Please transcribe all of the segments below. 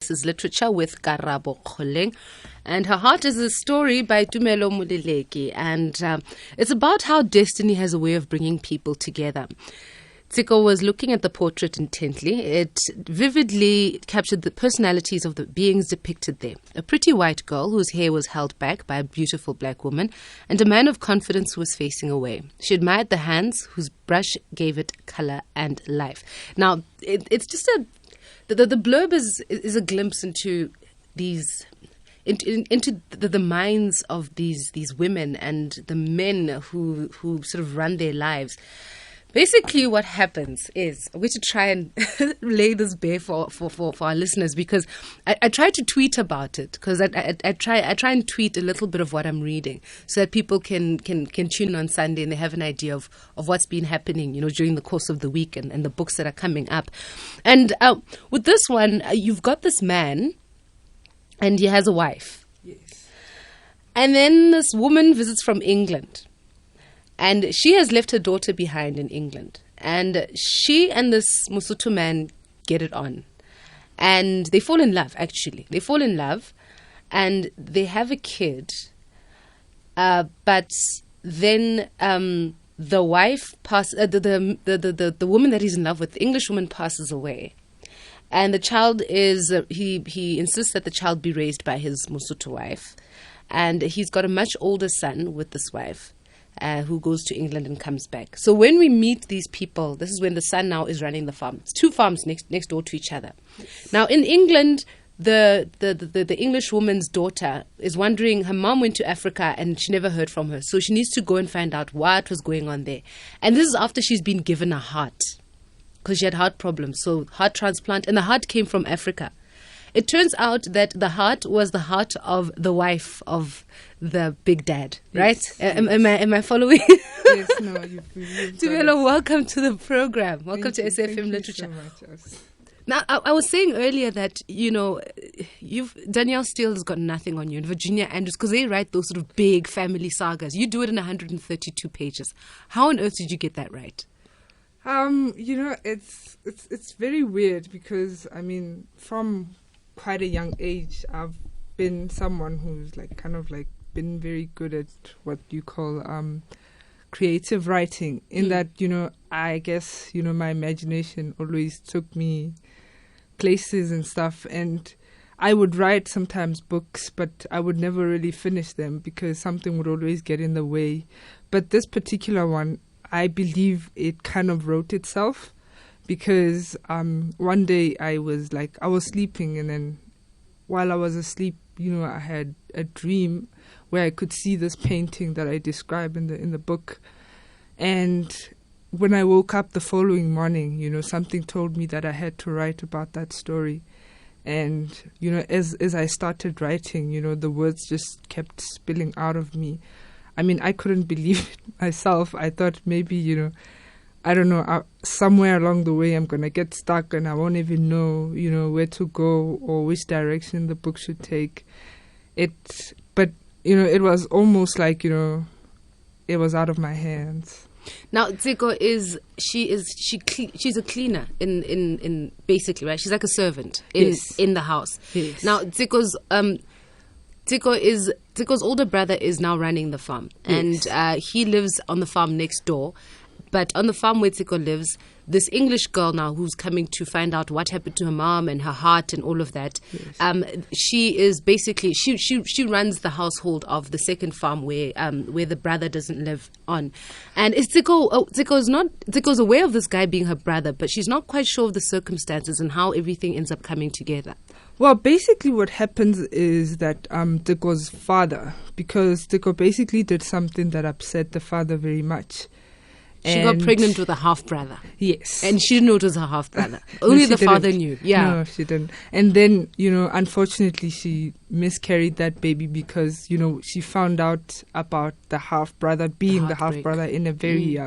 This is Literature with Karabo Kgoleng, and Her Heart is a story by Tumelo Moleleki, and it's about how destiny has a way of bringing people together. Tsiko was looking at the portrait intently. It vividly captured the personalities of the beings depicted there. A pretty white girl whose hair was held back by a beautiful black woman, and a man of confidence who was facing away. She admired the hands whose brush gave it color and life. Now, it's just the blurb is a glimpse into these into the minds of these women and the men who sort of run their lives. Basically, what happens is, I'm going to try and lay this bare for our listeners, because I try to tweet about it, because I try and tweet a little bit of what I'm reading, so that people can tune on Sunday and they have an idea of what's been happening, during the course of the week and the books that are coming up. And with this one, you've got this man, and he has a wife. Yes. And then this woman visits from England. And she has left her daughter behind in England. And she and this Mosotho man get it on. And they fall in love, actually. They fall in love and they have a kid. But then the wife the woman that he's in love with, the English woman, passes away. And the child is, he insists that the child be raised by his Mosotho wife. And he's got a much older son with this wife. Who goes to England and comes back. So when we meet these people, this is when the son now is running the farm. It's two farms next door to each other. Yes. Now in England, the English woman's daughter is wondering, her mom went to Africa and she never heard from her. So she needs to go and find out what was going on there. And this is after she's been given a heart, because she had heart problems. So heart transplant, and the heart came from Africa. It turns out that the heart was the heart of the wife of the big dad, right? Yes. Am I following? Yes, no, you've Tumelo, welcome to the program. Welcome to Thank SAfm you Literature. so much. Now, I was saying earlier that, Danielle Steele has got nothing on you, and Virginia Andrews, because they write those sort of big family sagas. You do it in 132 pages. How on earth did you get that right? It's very weird, because, from quite a young age, I've been someone who's been very good at what you call creative writing, in that, I guess, my imagination always took me places and stuff, and I would write sometimes books, but I would never really finish them because something would always get in the way. But this particular one, I believe it kind of wrote itself, because one day I was sleeping, and then while I was asleep, I had a dream where I could see this painting that I describe in the book. And when I woke up the following morning, something told me that I had to write about that story. And, as I started writing, the words just kept spilling out of me. I couldn't believe it myself. I thought maybe, I don't know, somewhere along the way I'm going to get stuck and I won't even know, where to go or which direction the book should take. But it was almost like, it was out of my hands. Now, Tsiko she's a cleaner in basically, right? She's like a servant in the house. Yes. Now, Tsiko's older brother is now running the farm, yes. And he lives on the farm next door. But on the farm where Tsiko lives, this English girl now who's coming to find out what happened to her mom and her heart and all of that, yes. She is basically, she runs the household of the second farm where the brother doesn't live on. And Tsiko's aware of this guy being her brother, but she's not quite sure of the circumstances and how everything ends up coming together. Well, basically what happens is that Tsiko's father, because Tsiko basically did something that upset the father very much. She got pregnant with a half-brother. Yes. And she didn't know it was a half-brother. Only the father knew. Yeah. No, she didn't. And then, unfortunately, she miscarried that baby because, she found out about the half-brother being the half-brother in a very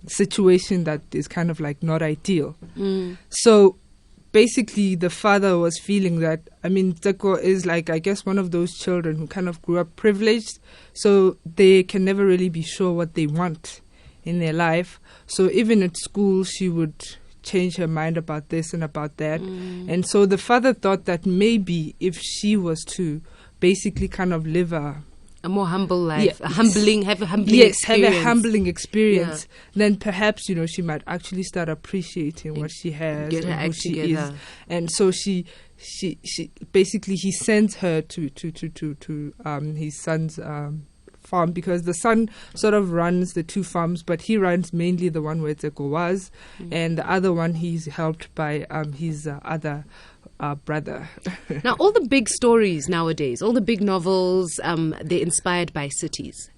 situation that is kind of not ideal. Mm. So basically the father was feeling that, Tsiko is I guess one of those children who kind of grew up privileged, so they can never really be sure what they want in their life. So even at school, she would change her mind about this and about that. And so the father thought that maybe if she was to basically kind of live a more humble life, have a humbling yes, experience. have a humbling experience, then perhaps, she might actually start appreciating what she has Get her and who act she together. is. And so she basically, he sends her to his son's farm, because the son sort of runs the two farms, but he runs mainly the one where Tseko was, and the other one he's helped by his other brother. Now, all the big stories nowadays, all the big novels, they're inspired by cities.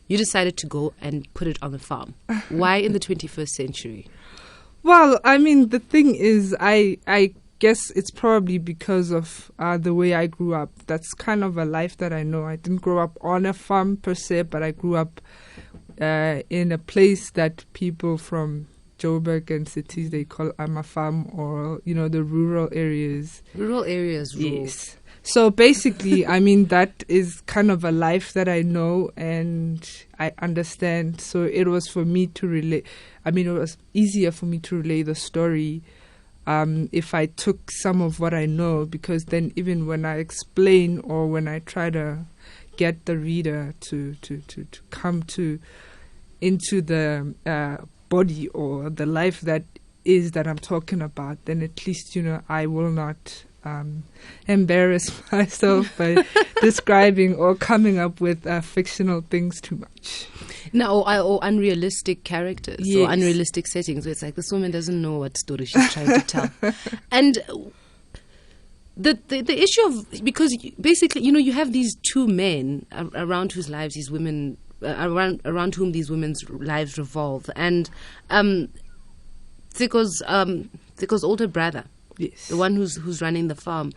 You decided to go and put it on the farm. Why in the 21st century? Well, I mean, the thing is, I guess it's probably because of the way I grew up. That's kind of a life that I know. I didn't grow up on a farm per se, but I grew up in a place that people from Joburg and cities, they call farm, or, the rural areas. Rural areas, rural. Yes. So basically, I mean, that is kind of a life that I know and I understand. So it was for me to relate. I mean, it was easier for me to relay the story if I took some of what I know, because then even when I explain or when I try to get the reader to come into the body or the life that I'm talking about, then at least, I will not embarrass myself by describing or coming up with fictional things too much. No, or unrealistic characters or unrealistic settings where it's like this woman doesn't know what story she's trying to tell. And the issue of, because basically, you have these two men around whose lives these women around whom these women's lives revolve, and Tsiko's older brother, the one who's running the farm,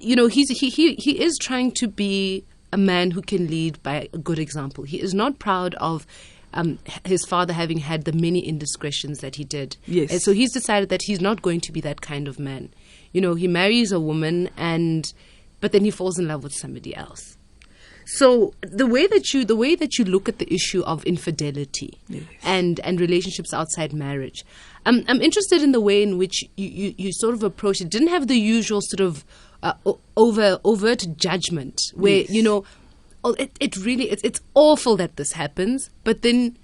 he is trying to be a man who can lead by a good example. He is not proud of his father having had the many indiscretions that he did. Yes. And so he's decided that he's not going to be that kind of man. He marries a woman, but then he falls in love with somebody else. So the way that you look at the issue of infidelity and relationships outside marriage, I'm interested in the way in which you sort of approach it. Didn't have the usual sort of overt judgment where it's awful that this happens, but then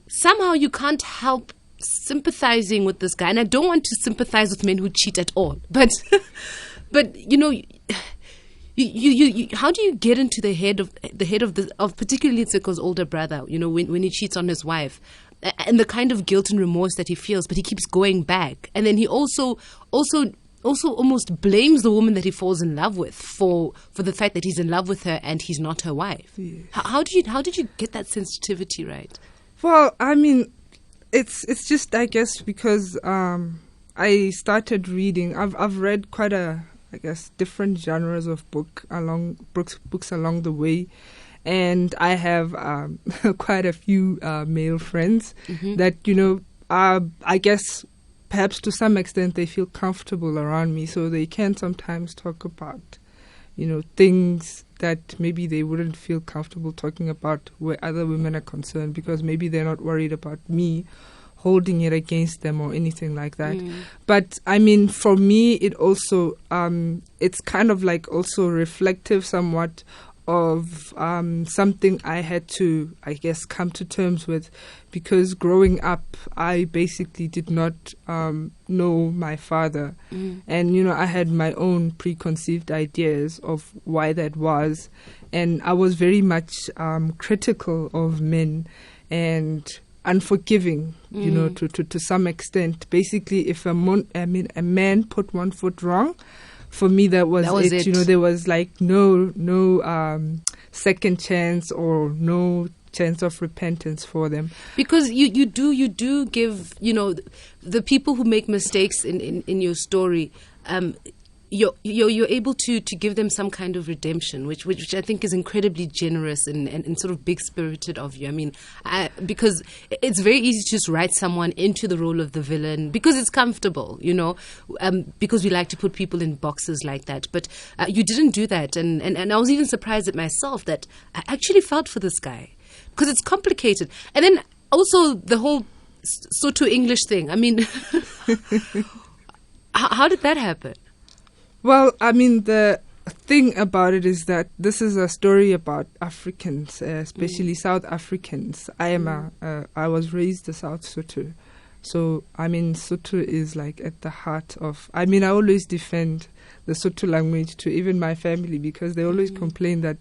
somehow you can't help sympathizing with this guy. And I don't want to sympathize with men who cheat at all, but You how do you get into the head of particularly Tsiko's older brother, when he cheats on his wife, and the kind of guilt and remorse that he feels, but he keeps going back, and then he also almost blames the woman that he falls in love with for the fact that he's in love with her and he's not her wife. Yes. How did you get that sensitivity right? Well, I mean, it's just, I guess, because I started reading. I've read quite different genres of books along the way, and I have quite a few male friends that I guess perhaps to some extent they feel comfortable around me, so they can sometimes talk about things that maybe they wouldn't feel comfortable talking about where other women are concerned, because maybe they're not worried about me holding it against them or anything like that. But I mean, for me, it also it's kind of like also reflective somewhat of something I had to, I guess, come to terms with, because growing up, I basically did not know my father, and I had my own preconceived ideas of why that was, and I was very much critical of men and unforgiving, to some extent. Basically, if a man put one foot wrong, for me that was it. There was like no second chance or no chance of repentance for them. Because you do give the people who make mistakes in your story. You're able to give them some kind of redemption, which I think is incredibly generous and sort of big-spirited of you. I mean, because it's very easy to just write someone into the role of the villain because it's comfortable, because we like to put people in boxes like that. But you didn't do that, and I was even surprised at myself that I actually felt for this guy, because it's complicated. And then also the whole Sotho English thing. I mean, how did that happen? Well, I mean, the thing about it is that this is a story about Africans, especially South Africans. I was raised a South Sotho. So, I mean, Sotho is like at the heart of, I mean, I always defend the Sotho language to even my family because they always complain that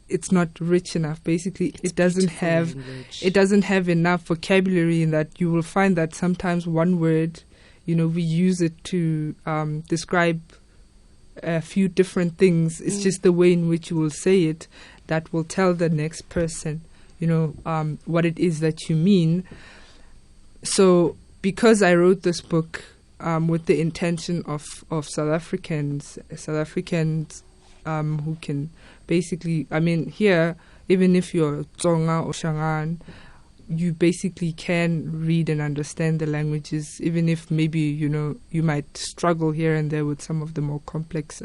it's not rich enough. Basically, it doesn't have enough vocabulary, in that you will find that sometimes one word, we use it to describe a few different things. It's just the way in which you will say it that will tell the next person, what it is that you mean. So because I wrote this book with the intention of South Africans who can basically, I mean, here, even if you're Tsonga or Shangaan, you basically can read and understand the languages, even if maybe, you might struggle here and there with some of the more complex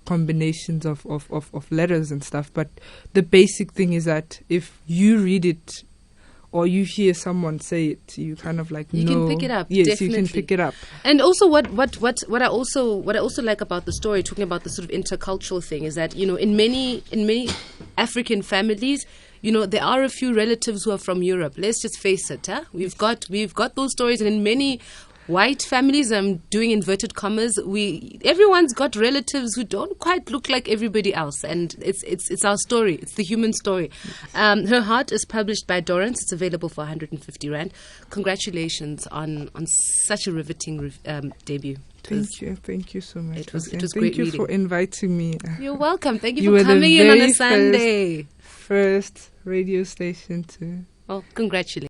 combinations of letters and stuff. But the basic thing is that if you read it or you hear someone say it, you kind of like you can pick it up. Yes, definitely. You can pick it up. And also, what I also like about the story, talking about the sort of intercultural thing, is that in many African families, there are a few relatives who are from Europe. Let's just face it, huh? We've got those stories, and in many white families, I'm doing inverted commas, everyone's got relatives who don't quite look like everybody else, and it's our story. It's the human story. Her Heart is published by Dorrance. It's available for 150 Rand. Congratulations on such a riveting debut. Thank you so much. It was Thank great you reading. for inviting me. You're welcome. Thank you for coming in on a Sunday. First radio station to. Well, congratulations.